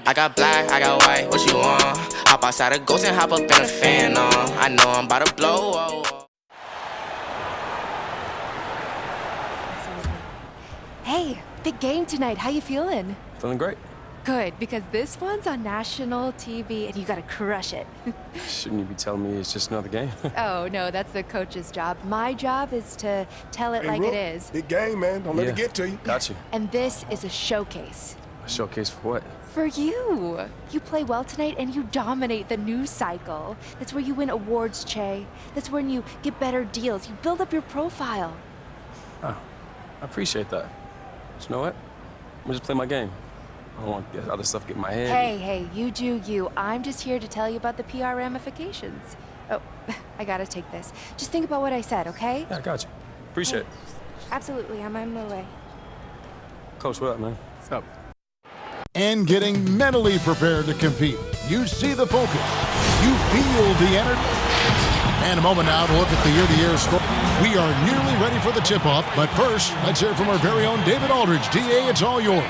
I got black, I got white, what you want? Hop outside a ghost and hop up in a fan on. I know I'm about to blow. Hey, big game tonight. How you feeling? Feeling great. Good, because this one's on national TV and you gotta crush it. Shouldn't you be telling me it's just another game? Oh, no, that's the coach's job. My job is to tell it like Rook, it is. big game, man. Don't let it get to you. Got you. And this is a showcase. A showcase for what? For you. You play well tonight and you dominate the news cycle. That's where you win awards, Che. That's when you get better deals. You build up your profile. Oh, I appreciate that. But you know what? I'm gonna just play my game. I don't want other stuff get in my head. Hey, you do you. I'm just here to tell you about the PR ramifications. Oh, I gotta take this. Just think about what I said, okay? Yeah, I got you. Appreciate it. Absolutely, I'm on my way. Coach, what up, man? What's up? And getting mentally prepared to compete. You see the focus. You feel the energy. And a moment now to look at the year-to-year score. We are nearly ready for the tip-off, but first, let's hear from our very own David Aldridge. DA, it's all yours.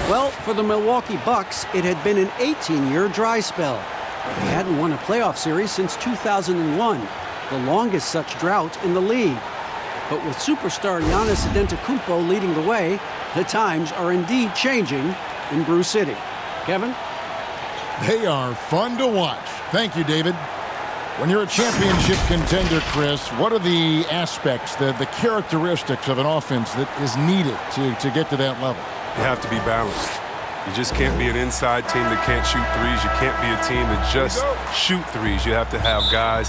Well, for the Milwaukee Bucks, it had been an 18-year dry spell. They hadn't won a playoff series since 2001, the longest such drought in the league. But with superstar Giannis Antetokounmpo leading the way, the times are indeed changing in Brew City. Kevin? They are fun to watch. Thank you, David. When you're a championship contender, Chris, what are the aspects, the characteristics of an offense that is needed to get to that level? You have to be balanced. You just can't be an inside team that can't shoot threes. You can't be a team that just shoot threes. You have to have guys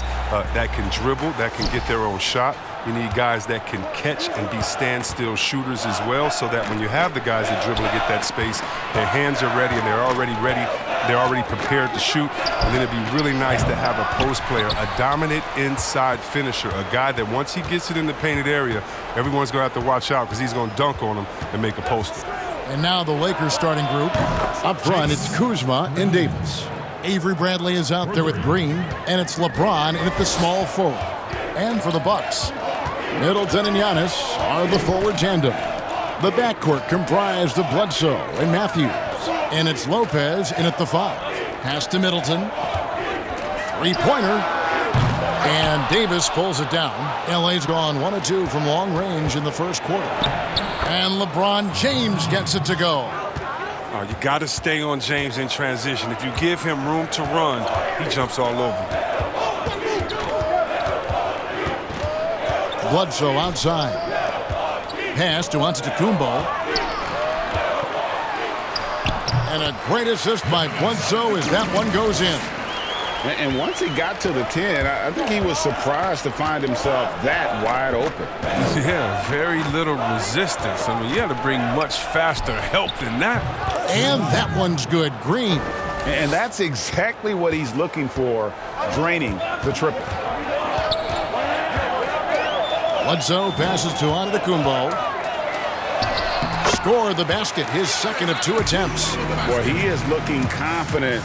that can dribble, that can get their own shot. You need guys that can catch and be standstill shooters as well, so that when you have the guys that dribble and get that space, their hands are ready and they're already ready. They're already prepared to shoot. And then it'd be really nice to have a post player, a dominant inside finisher, a guy that once he gets it in the painted area, everyone's going to have to watch out because he's going to dunk on him and make a poster. And now the Lakers starting group. Up front, it's Kuzma and Davis. Avery Bradley is out there with Green, and it's LeBron in at the small forward. And for the Bucks, Middleton and Giannis are the forward tandem. The backcourt comprised of Bledsoe and Matthews. And it's Lopez in at the 5. Pass to Middleton. Three-pointer. And Davis pulls it down. LA's gone 1 of 2 from long range in the first quarter. And LeBron James gets it to go. You got to stay on James in transition. If you give him room to run, he jumps all over. Bledsoe outside. Pass to Antetokounmpo. And a great assist by Bledsoe as that one goes in. And once he got to the 10, I think he was surprised to find himself that wide open. Yeah, very little resistance. I mean, you had to bring much faster help than that. And that one's good. Green. And that's exactly what he's looking for, draining the triple. Bledsoe passes to Antetokounmpo. Scored the basket, his second of 2 attempts. Boy, he is looking confident.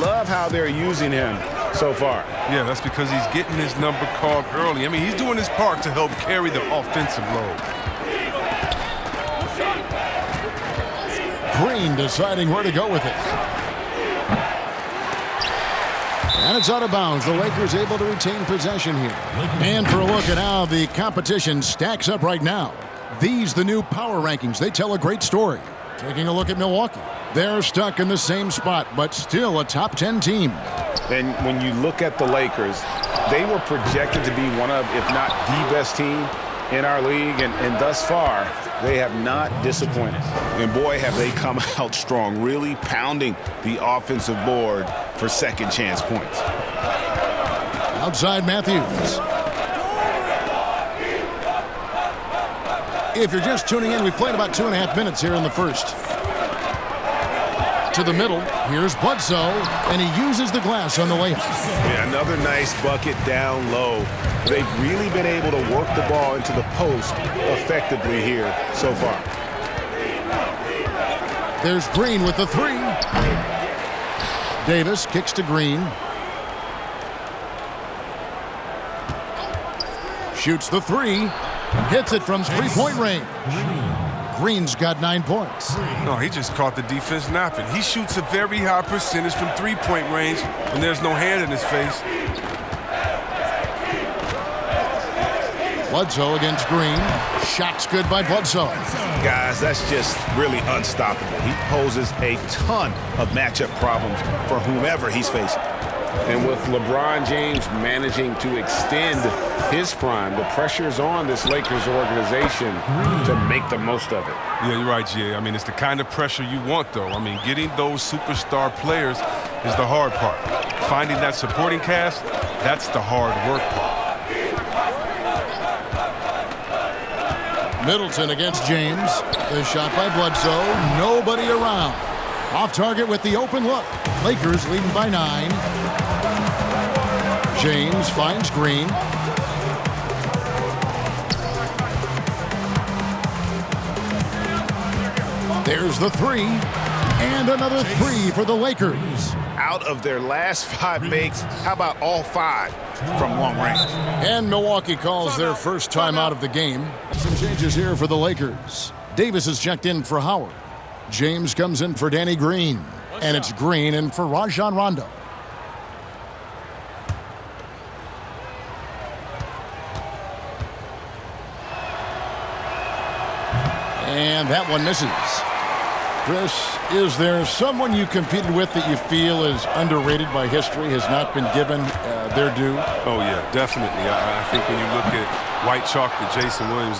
Love how they're using him so far. Yeah, that's because he's getting his number called early. I mean, he's doing his part to help carry the offensive load. Green deciding where to go with it. And it's out of bounds. The Lakers able to retain possession here. And for a look at how the competition stacks up right now. These, the new power rankings, they tell a great story. Taking a look at Milwaukee. They're stuck in the same spot, but still a top 10 team. And when you look at the Lakers, they were projected to be one of, if not the best team in our league. And thus far, they have not disappointed. And boy, have they come out strong, really pounding the offensive board for second chance points. Outside Matthews. If you're just tuning in, we've played about 2.5 minutes here in the first. To the middle, here's Bledsoe, and he uses the glass on the layup. Yeah, another nice bucket down low. They've really been able to work the ball into the post effectively here so far. There's Green with the 3. Davis kicks to Green. Shoots the 3. Hits it from three-point range. Green's got 9 points. No, he just caught the defense napping. He shoots a very high percentage from three-point range when there's no hand in his face. Bledsoe against Green. Shot's good by Bledsoe. Guys, that's just really unstoppable. He poses a ton of matchup problems for whomever he's facing. And with LeBron James managing to extend his prime, the pressure's on this Lakers organization to make the most of it. Yeah, you're right, G.A. I mean, it's the kind of pressure you want, though. I mean, getting those superstar players is the hard part. Finding that supporting cast, that's the hard work part. Middleton against James. The shot by Bledsoe. Nobody around. Off target with the open look. Lakers leading by 9. James finds Green. There's the 3. And another 3 for the Lakers. Out of their last 5 makes, how about all 5 from long range? And Milwaukee calls their first time out of the game. Some changes here for the Lakers. Davis is checked in for Howard. James comes in for Danny Green. And it's Green in for Rajon Rondo. And that one misses. Chris, is there someone you competed with that you feel is underrated by history, has not been given their due? Oh, yeah, definitely. I think when you look at White Chalk, Jason Williams,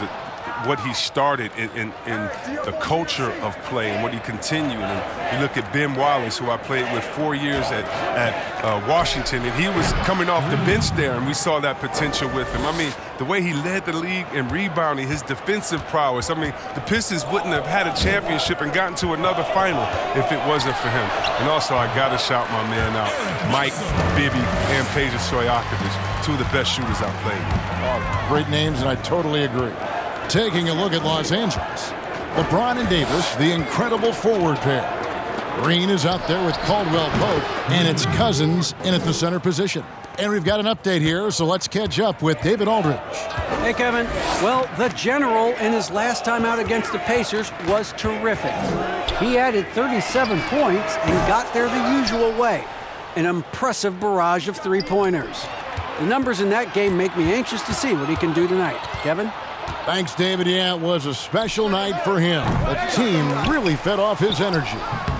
what he started in the culture of play and what he continued. And you look at Ben Wallace, who I played with 4 years at Washington, and he was coming off the bench there, and we saw that potential with him. I mean, the way he led the league in rebounding, his defensive prowess. I mean, the Pistons wouldn't have had a championship and gotten to another final if it wasn't for him. And also, I got to shout my man out, Mike Bibby and Peja Stojakovic, 2 of the best shooters I've played with. Oh, great names, and I totally agree. Taking a look at Los Angeles. LeBron and Davis, the incredible forward pair. Green is out there with Caldwell Pope, and it's Cousins in at the center position. And we've got an update here, so let's catch up with David Aldridge. Hey, Kevin. Well, the General in his last time out against the Pacers was terrific. He added 37 points and got there the usual way. An impressive barrage of three-pointers. The numbers in that game make me anxious to see what he can do tonight. Kevin? Thanks, David. Yeah, it was a special night for him. The team really fed off his energy.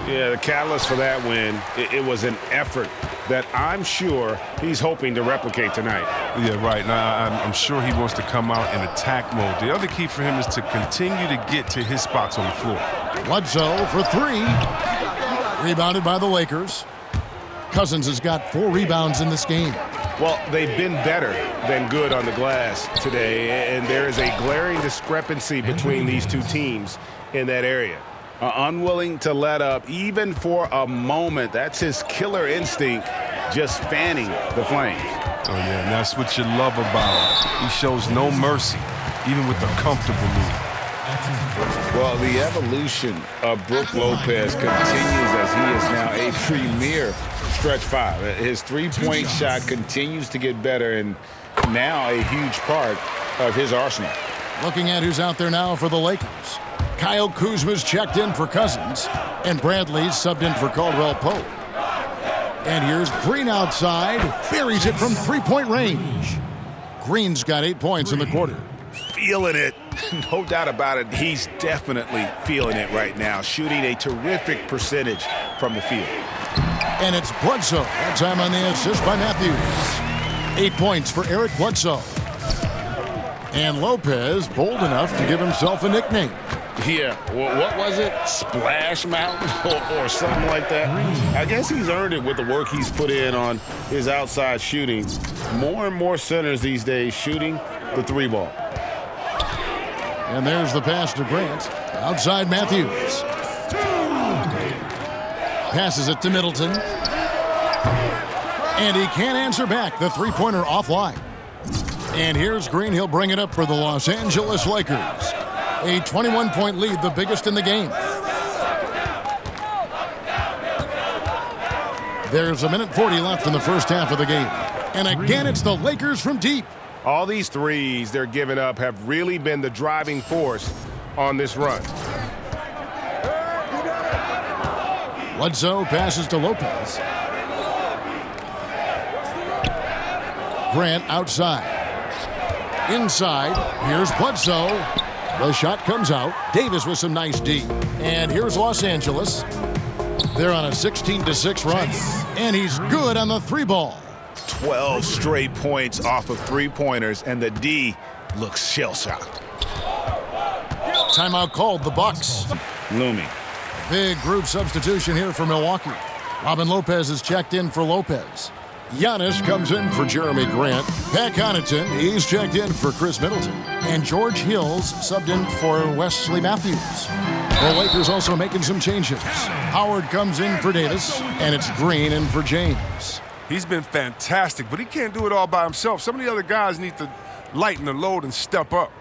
Yeah, the catalyst for that win, it was an effort that I'm sure he's hoping to replicate tonight. Yeah, right. Now, I'm sure he wants to come out in attack mode. The other key for him is to continue to get to his spots on the floor. Bledsoe for 3. Rebounded by the Lakers. Cousins has got 4 rebounds in this game. Well, they've been better than good on the glass today, and there is a glaring discrepancy between these two teams in that area. Unwilling to let up even for a moment. That's his killer instinct, just fanning the flames. Oh, yeah, and that's what you love about him. He shows no mercy, even with a comfortable lead. Well, the evolution of Brook Lopez continues as he is now a premier stretch 5. His three-point shot continues to get better and now a huge part of his arsenal. Looking at who's out there now for the Lakers. Kyle Kuzma's checked in for Cousins, and Bradley's subbed in for Caldwell Pope. And here's Green outside, buries it from three-point range. Green's got 8 points in the quarter. Feeling it, no doubt about it. He's definitely feeling it right now, shooting a terrific percentage from the field. And it's Bledsoe. That time on the assist by Matthews. 8 points for Eric Bledsoe. And Lopez bold enough to give himself a nickname. Yeah, well, what was it? Splash Mountain or something like that? I guess he's earned it with the work he's put in on his outside shooting. More and more centers these days shooting the 3-ball. And there's the pass to Grant. Outside Matthews. Passes it to Middleton. And he can't answer back. The three-pointer offline. And here's Green. He'll bring it up for the Los Angeles Lakers. A 21-point lead, the biggest in the game. There's 1:40 left in the first half of the game. And again, it's the Lakers from deep. All these threes they're giving up have really been the driving force on this run. Bledsoe passes to Lopez. Grant outside. Inside, here's Bledsoe. The shot comes out. Davis with some nice D. And here's Los Angeles. They're on a 16-6 run. And he's good on the three ball. 12 straight points off of three-pointers, and the D looks shell-shocked. Timeout called, the Bucks. Looming. Big group substitution here for Milwaukee. Robin Lopez is checked in for Lopez. Giannis comes in for Jeremy Grant. Pat Connaughton, he's checked in for Chris Middleton. And George Hills subbed in for Wesley Matthews. The Lakers also making some changes. Howard comes in for Davis, and it's Green in for James. He's been fantastic, but he can't do it all by himself. Some of the other guys need to lighten the load and step up.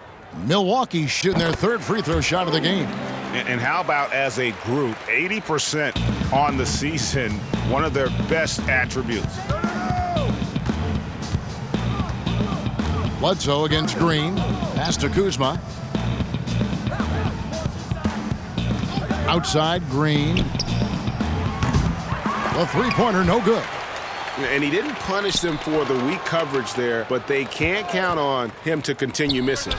Milwaukee shooting their third free throw shot of the game. And how about as a group, 80% on the season, one of their best attributes. Bledsoe against Green. Pass to Kuzma. Outside, Green. The three-pointer, no good. And he didn't punish them for the weak coverage there, but they can't count on him to continue missing.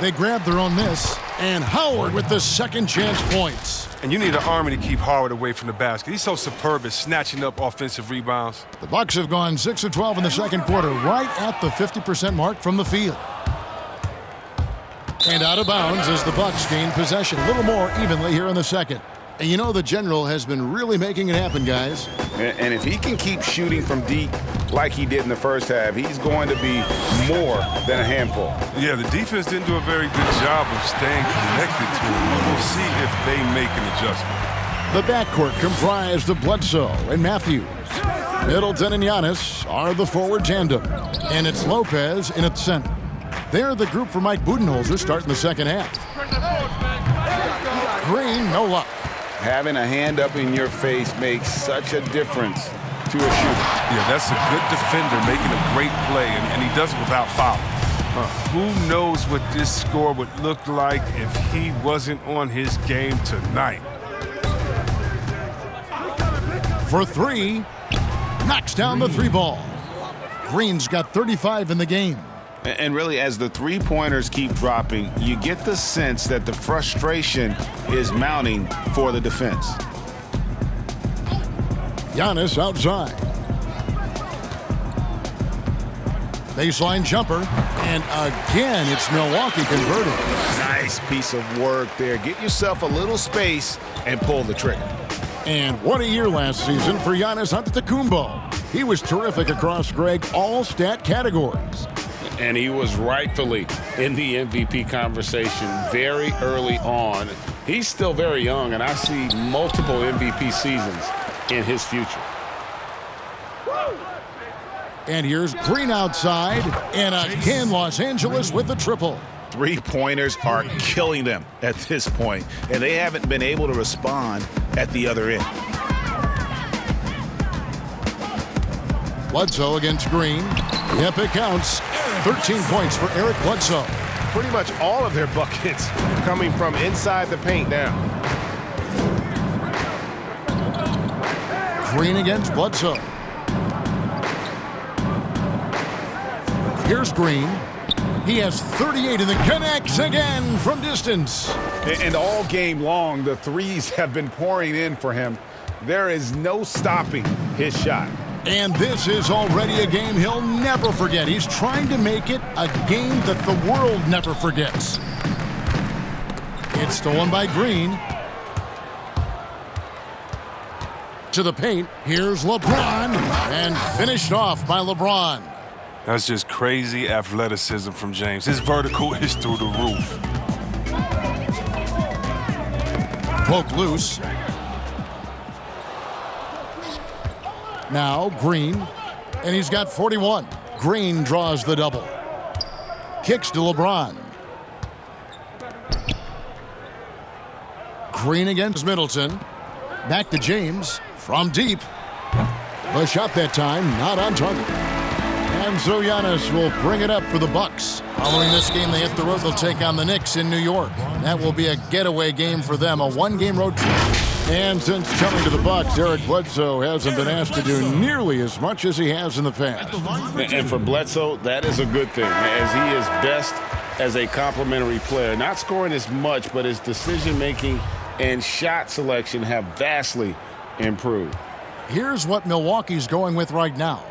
They grabbed their own miss, and Howard with the second chance points. And you need an army to keep Howard away from the basket. He's so superb at snatching up offensive rebounds. The Bucks have gone 6 of 12 in the second quarter, right at the 50% mark from the field. And out of bounds as the Bucks gain possession a little more evenly here in the second. And you know the General has been really making it happen, guys. And if he can keep shooting from deep like he did in the first half, he's going to be more than a handful. Yeah, the defense didn't do a very good job of staying connected to him. We'll see if they make an adjustment. The backcourt comprised of Bledsoe and Matthews. Middleton and Giannis are the forward tandem. And it's Lopez in its center. They're the group for Mike Budenholzer starting the second half. Green, no luck. Having a hand up in your face makes such a difference to a shooter. Yeah, that's a good defender making a great play, and he does it without foul. Who knows what this score would look like if he wasn't on his game tonight? For three, knocks down the three ball. Green's got 35 in the game. And really, as the three-pointers keep dropping, you get the sense that the frustration is mounting for the defense. Giannis outside. Baseline jumper, and again, it's Milwaukee converting. Nice piece of work there. Get yourself a little space and pull the trigger. And what a year last season for Giannis Antetokounmpo. He was terrific across, Greg, all stat categories. And he was rightfully in the MVP conversation very early on. He's still very young, and I see multiple MVP seasons in his future. And here's Green outside, and again Los Angeles with the triple. Three-pointers are killing them at this point, and they haven't been able to respond at the other end. Bledsoe against Green. Yep, it counts. 13 points for Eric Bledsoe. Pretty much all of their buckets coming from inside the paint now. Green against Bledsoe. Here's Green. He has 38 and it connects again from distance. And all game long, the threes have been pouring in for him. There is no stopping his shot. And this is already a game he'll never forget. He's trying to make it a game that the world never forgets. It's stolen by Green. To the paint, here's LeBron, and finished off by LeBron. That's just crazy athleticism from James. His vertical is through the roof. Poke loose. Now Green, and he's got 41. Green draws the double. Kicks to LeBron. Green against Middleton. Back to James from deep. The shot that time not on target. And so Giannis will bring it up for the Bucks. Following this game, they hit the road. They'll take on the Knicks in New York. That will be a getaway game for them, a one-game road trip. And since coming to the Bucks, Eric Bledsoe hasn't been asked to do nearly as much as he has in the past. And for Bledsoe, that is a good thing, as he is best as a complementary player. Not scoring as much, but his decision-making and shot selection have vastly improved. Here's what Milwaukee's going with right now.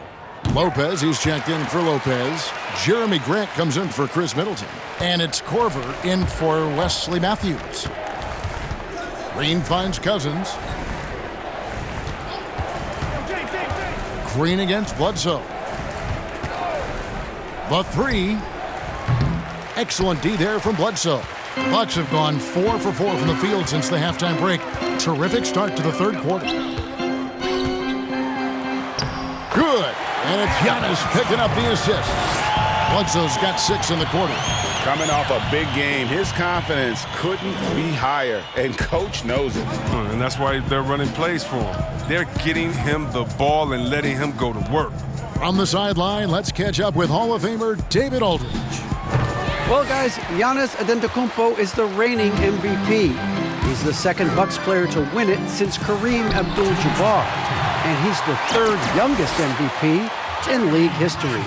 Lopez, he's checked in for Lopez. Jeremy Grant comes in for Chris Middleton. And it's Korver in for Wesley Matthews. Green finds Cousins. Green against Bledsoe. The three. Excellent D there from Bledsoe. Bucks have gone 4 for 4 from the field since the halftime break. Terrific start to the third quarter. Good. And it's Giannis picking up the assist. Bledsoe's got 6 in the quarter. Coming off a big game, his confidence couldn't be higher, and Coach knows it. And that's why they're running plays for him. They're getting him the ball and letting him go to work. From the sideline, let's catch up with Hall of Famer David Aldridge. Well, guys, Giannis Antetokounmpo is the reigning MVP. He's the second Bucks player to win it since Kareem Abdul-Jabbar. And he's the third youngest MVP in league history.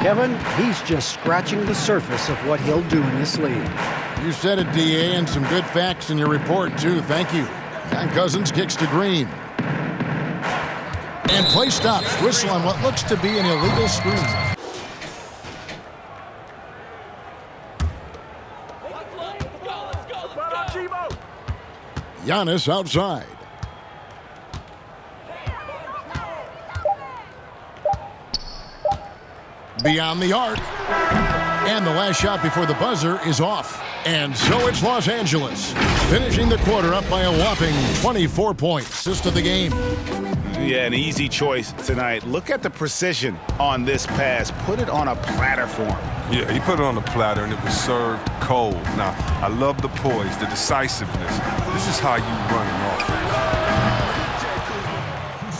Kevin, he's just scratching the surface of what he'll do in this league. You said it, D.A., and some good facts in your report, too. Thank you. And Cousins kicks to Green. And play stops. Whistle on what looks to be an illegal screen. Giannis outside. Beyond the arc. And the last shot before the buzzer is off. And so it's Los Angeles, finishing the quarter up by a whopping 24 points. Assist of the game. Yeah, an easy choice tonight. Look at the precision on this pass. Put it on a platter for him. Yeah, he put it on the platter, and it was served cold. Now, I love the poise, the decisiveness. This is how you run an offense.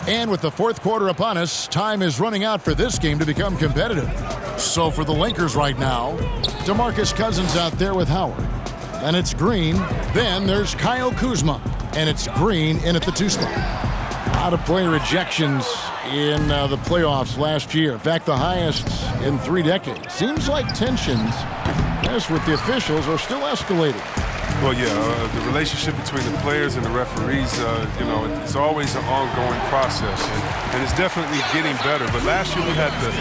And with the fourth quarter upon us, time is running out for this game to become competitive. So for the Lakers right now, DeMarcus Cousins out there with Howard. And it's Green. Then there's Kyle Kuzma. And it's Green in at the 2 spot. Out-of-play rejections in the playoffs last year. In fact, the highest in 3 decades. Seems like tensions, as with the officials, are still escalating. Well, yeah, the relationship between the players and the referees, it's always an ongoing process, and it's definitely getting better. But last year we had the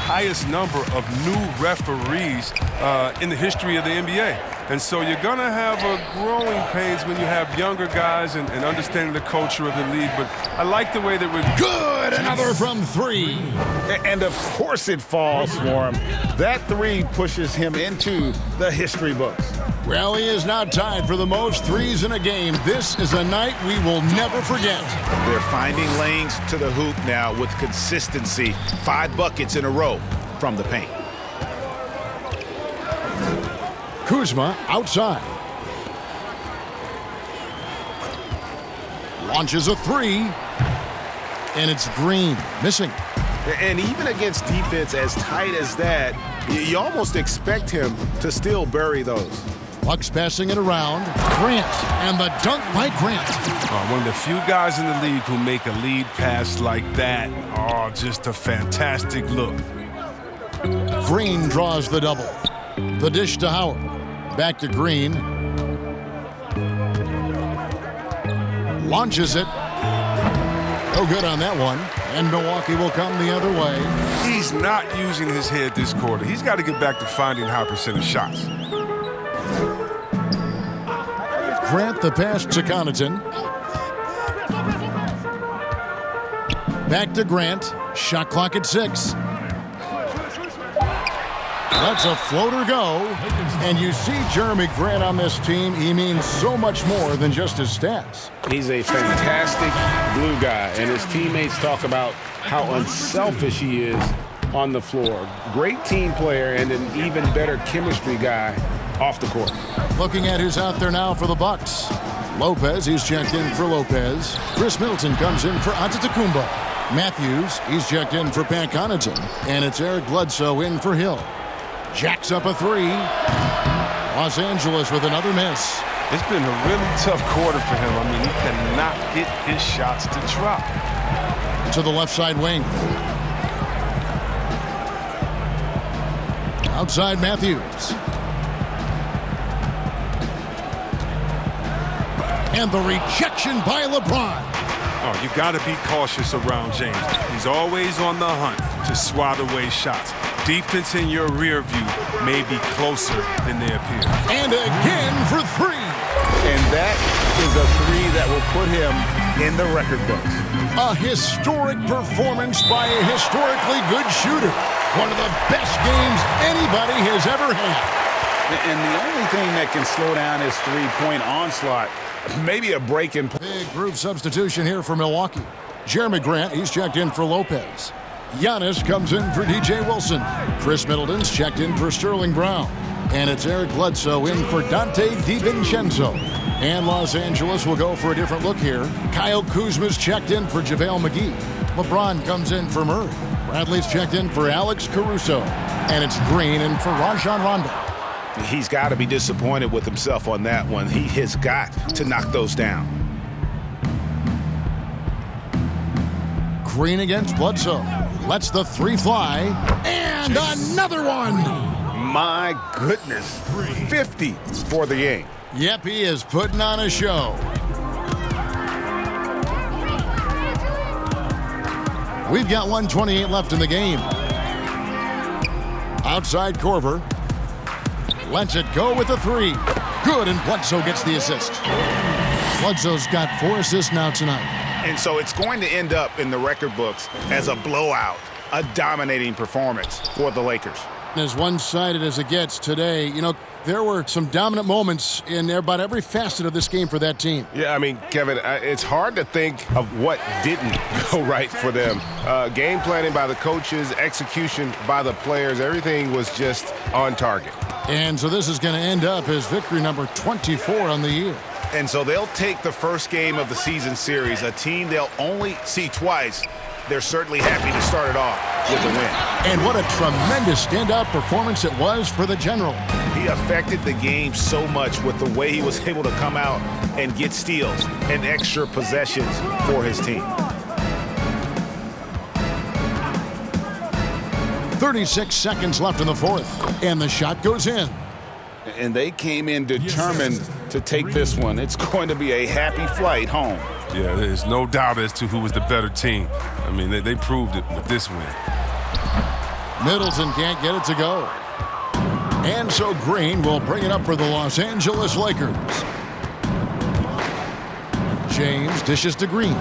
highest number of new referees in the history of the NBA. And so you're going to have a growing pains when you have younger guys and understanding the culture of the league. But I like the way that we're... Good! Another from 3. And of course it falls for him. That 3 pushes him into the history books. Well, he is now tied for the most threes in a game. This is a night we will never forget. They're finding lanes to the hoop now with consistency. 5 buckets in a row from the paint. Kuzma outside. Launches a 3. And it's Green missing. And even against defense as tight as that, you almost expect him to still bury those. Bucks passing it around. Grant, and the dunk by Grant. One of the few guys in the league who make a lead pass like that. Oh, just a fantastic look. Green draws the double. The dish to Howard. Back to Green. Launches it. No good on that one. And Milwaukee will come the other way. He's not using his head this quarter. He's got to get back to finding high percentage shots. Grant the pass to Connaughton. Back to Grant. Shot clock at 6. Lets a floater go. And you see Jeremy Grant on this team. He means so much more than just his stats. He's a fantastic glue guy, and his teammates talk about how unselfish he is on the floor. Great team player and an even better chemistry guy off the court. Looking at who's out there now for the Bucks. Lopez, he's checked in for Lopez. Chris Middleton comes in for Antetokounmpo. Matthews, he's checked in for Pat Connaughton. And it's Eric Bledsoe in for Hill. Jacks up a 3. Los Angeles with another miss. It's been a really tough quarter for him. I mean, he cannot get his shots to drop. To the left side wing. Outside Matthews. And the rejection by LeBron. Oh, you got to be cautious around James. He's always on the hunt to swat away shots. Defense in your rear view may be closer than they appear. And again for three. And that is a three that will put him in the record books. A historic performance by a historically good shooter. One of the best games anybody has ever had. And the only thing that can slow down his three-point onslaught, maybe a break in play. Big group substitution here for Milwaukee. Jeremy Grant, he's checked in for Lopez. Giannis comes in for DJ Wilson. Chris Middleton's checked in for Sterling Brown. And it's Eric Bledsoe in for Dante DiVincenzo. And Los Angeles will go for a different look here. Kyle Kuzma's checked in for JaVale McGee. LeBron comes in for Murray. Bradley's checked in for Alex Caruso. And it's Green in for Rajon Rondo. He's got to be disappointed with himself on that one. He has got to knock those down. Green against Bledsoe. Lets the three fly. And another one. My goodness. 50 for the game. Yep, he is putting on a show. We've got 1:28 left in the game. Outside Korver. Lets it go with a three. Good, and Bledsoe gets the assist. Bledsoe's got 4 assists now tonight. And so it's going to end up in the record books as a blowout, a dominating performance for the Lakers. As one-sided as it gets today, you know, there were some dominant moments in about every facet of this game for that team. Yeah, I mean, Kevin, it's hard to think Of what didn't go right for them. Game planning by the coaches, execution by the players, everything was just on target. And so this is going to end up as victory number 24 on the year. And so they'll take the first game of the season series, a team they'll only see twice. They're certainly happy to start it off with a win. And what a tremendous standout performance it was for the General. He affected the game so much with the way he was able to come out and get steals and extra possessions for his team. 36 seconds left in the fourth, and the shot goes in. And they came in determined to take this one. It's going to be a happy flight home. Yeah, there's no doubt as to who was the better team. I mean, they proved it with this win. Middleton can't get it to go. And so Green will bring it up for the Los Angeles Lakers. James dishes to Green.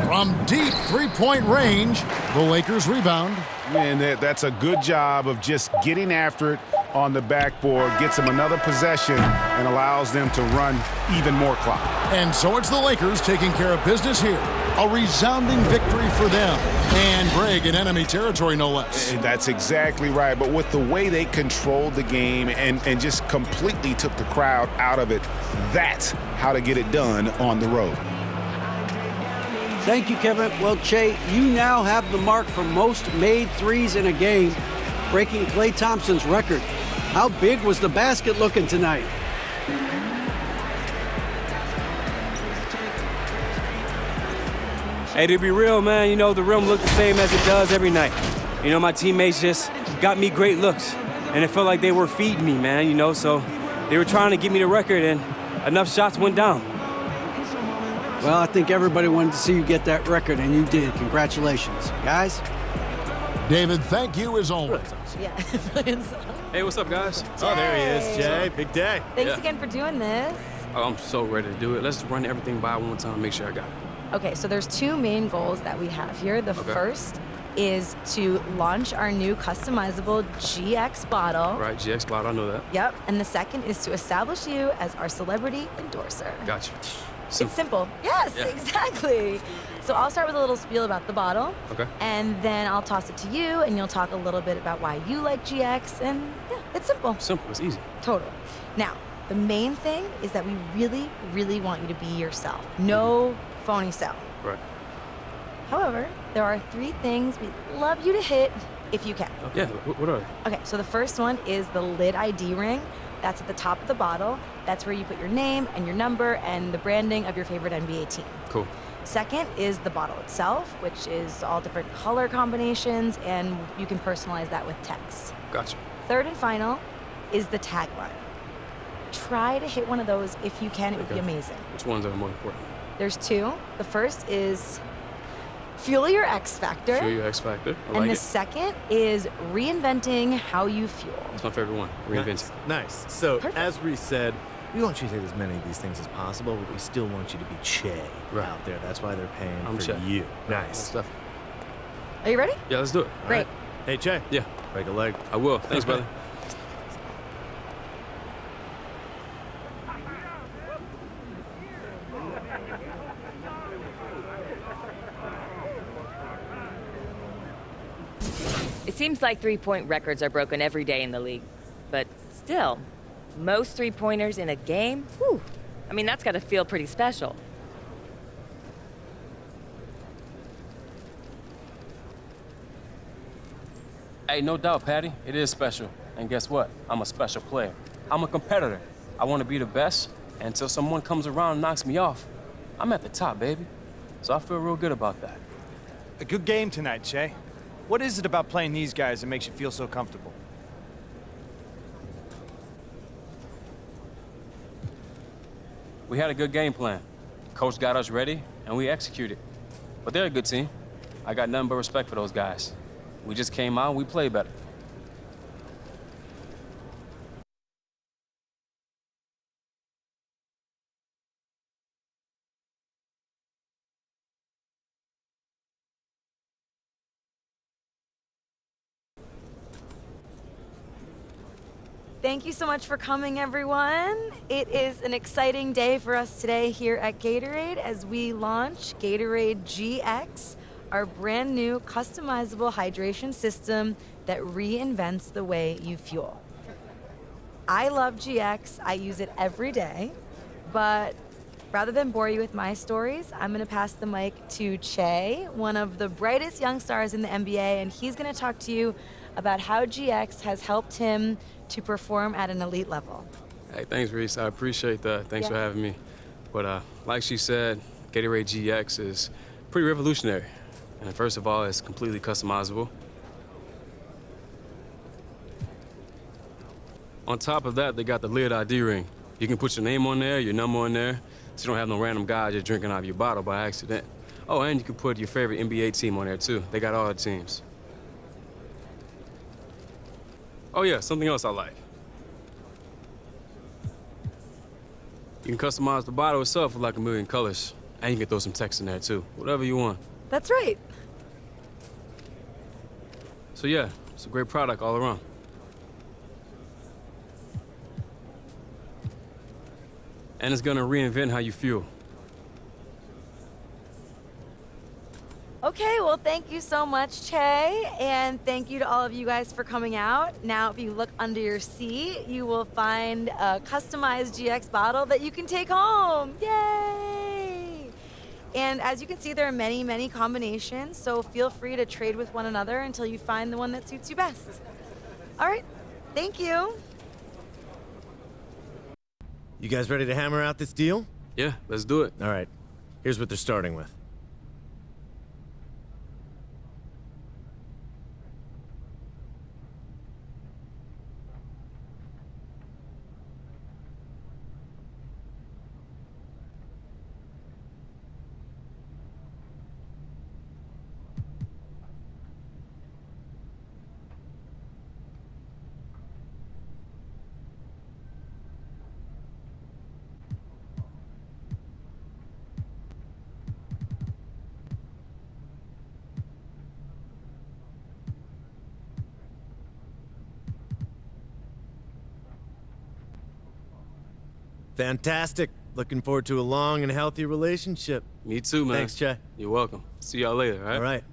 From deep three-point range, the Lakers rebound. And that's a good job of just getting after it on the backboard, gets them another possession, and allows them to run even more clock. And so it's the Lakers taking care of business here. A resounding victory for them. And break in enemy territory, no less. And that's exactly right. But with the way they controlled the game and just completely took the crowd out of it, that's how to get it done on the road. Thank you, Kevin. Well, Che, you now have the mark for most made threes in a game, breaking Klay Thompson's record. How big was the basket looking tonight? Hey, to be real, man, you know, the rim looked the same as it does every night. You know, my teammates just got me great looks, and it felt like they were feeding me, man, you know, so they were trying to give me the record, and enough shots went down. Well, I think everybody wanted to see you get that record, and you did. Congratulations. Guys? David, thank you as always. Yeah. Hey, what's up, guys? Oh, there he is, Jay. Big day. Thanks again for doing this. Oh, I'm so ready to do it. Let's run everything by one time, make sure I got it. Okay, so there's 2 main goals that we have here. The first is to launch our new customizable GX bottle. Right, GX bottle, I know that. Yep, and the second is to establish you as our celebrity endorser. Gotcha. It's simple. Yes, exactly. So I'll start with a little spiel about the bottle. Okay. And then I'll toss it to you, and you'll talk a little bit about why you like GX, and yeah, it's simple. Simple, it's easy. Totally. Now, the main thing is that we really, really want you to be yourself. No phony self. Right. However, there are 3 things we'd love you to hit if you can. Yeah, what are they? Okay, so the first one is the lid ID ring. That's at the top of the bottle. That's where you put your name and your number and the branding of your favorite NBA team. Cool. Second is the bottle itself, which is all different color combinations, and you can personalize that with text. Gotcha. Third and final is the tagline. Try to hit one of those if you can. It would be amazing. Which ones are more important? There's two. The first is Fuel Your X Factor. Fuel Your X Factor. I and like the it. second is Reinventing How You Fuel. That's my favorite one. Reinventing. Nice. So, Perfect. as Reese said, we want you to hit as many of these things as possible, but we still want you to be Che out there. That's why they're paying I'm for Che. you. Nice. Stuff. Are you ready? Yeah, let's do it. Great. Hey, Che. Yeah. Break a leg. I will. Thanks, brother. It seems like three-point records are broken every day in the league. But still, most three-pointers in a game? Whew. I mean, that's got to feel pretty special. Hey, no doubt, Patty. It is special. And guess what? I'm a special player. I'm a competitor. I want to be the best. And until someone comes around and knocks me off, I'm at the top, baby. So I feel real good about that. A good game tonight, Che. What is it about playing these guys that makes you feel so comfortable? We had a good game plan. Coach got us ready, and we executed. But they're a good team. I got nothing but respect for those guys. We just came out and we played better. Thank you so much for coming, everyone. It is an exciting day for us today here at Gatorade as we launch Gatorade GX, our brand new customizable hydration system that reinvents the way you fuel. I love GX. I use it every day, but rather than bore you with my stories, I'm going to pass the mic to Che, one of the brightest young stars in the NBA, and he's going to talk to you about how GX has helped him to perform at an elite level. Hey, thanks, Reese. I appreciate that. Thanks for having me. But like she said, Gatorade GX is pretty revolutionary. And first of all, it's completely customizable. On top of that, they got the lid ID ring. You can put your name on there, your number on there, so you don't have no random guy just drinking out of your bottle by accident. Oh, and you can put your favorite NBA team on there, too. They got all the teams. Oh, yeah, something else I like. You can customize the bottle itself with like 1,000,000 colors. And you can throw some text in there, too. Whatever you want. That's right. So, yeah, it's a great product all around. And it's gonna reinvent how you fuel. Okay, well, thank you so much, Che, and thank you to all of you guys for coming out. Now, if you look under your seat, you will find a customized GX bottle that you can take home. Yay! And as you can see, there are many, many combinations, so feel free to trade with one another until you find the one that suits you best. All right, thank you. You guys ready to hammer out this deal? Yeah, let's do it. All right. Here's what they're starting with. Fantastic. Looking forward to a long and healthy relationship. Me too, man. Thanks, Che. You're welcome. See y'all later, all right? All right.